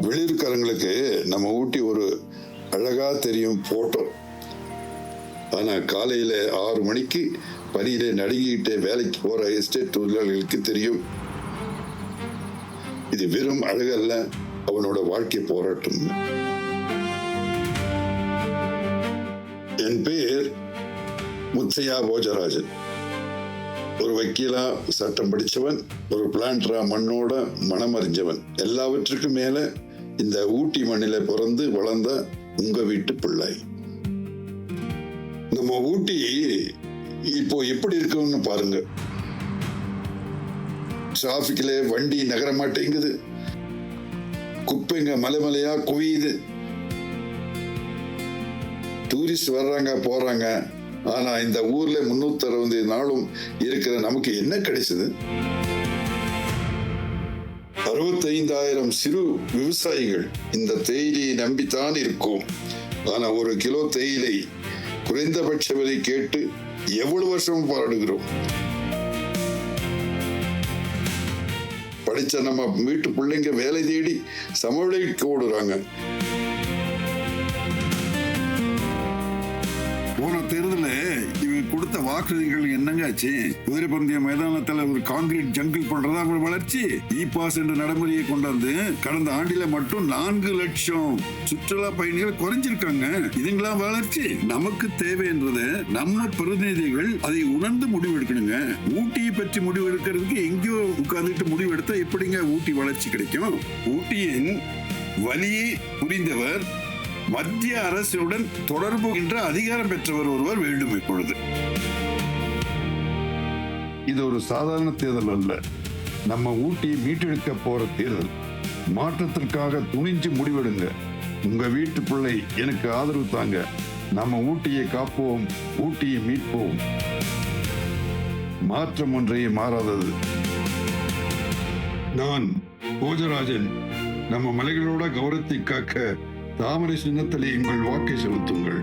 வெளியூர்காரங்களுக்கு நம்ம ஊட்டி ஒரு அழகா தெரியும் போட்டோ. ஆனா காலையில 6 மணிக்கு பனியில நடுங்கிட்டு வேலைக்கு போற எஸ்டேட் தொழிலாளர்களுக்கு தெரியும், இது வெறும் அழகல்ல, அவனோட வாழ்க்கை போராட்டம். என் பேர் முத்தையா போஜராஜன். ஒரு வக்கீலா சட்டம் படிச்சவன், ஒரு பிளான்டரா மண்ணோட மனமறிஞ்சவன். எல்லாவற்றுக்கும் மேல இந்த ஊட்டி மண்ணில பிறந்து வளர்ந்த உங்க வீட்டு பிள்ளை. நம்ம ஊட்டி இப்போ எப்படி இருக்குன்னு பாருங்க. டிராபிக்ல வண்டி நகர மாட்டேங்குது, குப்பைங்க மலைமலையா குவியுது, டூரிஸ்ட் வர்றாங்க போறாங்க. ஆனா இந்த ஊர்ல 365 நாளும் இருக்கிற நமக்கு என்ன கிடைச்சது? 65,000 சிறு விவசாயிகள் இந்த தேயிலையை நம்பித்தான் இருக்கும். ஆனா ஒரு கிலோ தேயிலை குறைந்தபட்ச விலை கேட்டு எவ்வளவு வருஷம் போராடுகிறோம். படிச்ச நம்ம வீட்டு பிள்ளைங்க வேலை தேடி சமவெளிக்கு ஓடுறாங்க. போன தேர்தல இவங்க கொடுத்த வாக்குறுதிகள் என்னங்க ஆச்சு? குதிரை பந்தய மைதானத்துல ஒரு கான்கிரீட் ஜங்கிள் பண்றதா அவங்க வளர்ச்சி. இ பாஸ் என்ற நடைமுறையை கொண்டாந்து கடந்த ஆண்டில மட்டும் 4 லட்சம் சுற்றுலா பயணிகள் குறைஞ்சிருக்காங்க. இதுங்களா வளர்ச்சி? நமக்கு தேவைன்றத நம்ம பிரதிநிதிகள் அதை உணர்ந்து முடிவு எடுக்கணுங்க. ஊட்டியை பற்றி முடிவு எடுக்கிறதுக்கு எங்கேயோ உட்கார்ந்துட்டு முடிவு எடுத்தா எப்படிங்க ஊட்டி வளர்ச்சி கிடைக்கும்? ஊட்டியின் வலியை புரிந்தவர், மத்திய அரசுடன் தொடர்பு என்ற அதிகாரம் பெற்றவர் ஒருவர் வேண்டும். இப்பொழுது இது ஒரு சாதாரண தேர்தல் அல்ல, நம்ம ஊட்டியை மீட்டெடுக்க போற தேர்தல். மாற்றத்திற்காக துணிஞ்சு முடிவெடுங்க. உங்க வீட்டு பிள்ளை எனக்கு ஆதரவு தாங்க. நம்ம ஊட்டியை காப்போம், ஊட்டியை மீட்போம். மாற்றம் ஒன்றே மாறாதது. நான் போஜராஜன். நம்ம மலைகளோட கௌரவத்தை காக்க தாமரை சின்னத்திலே எங்கள் வாக்கை செலுத்துங்கள்.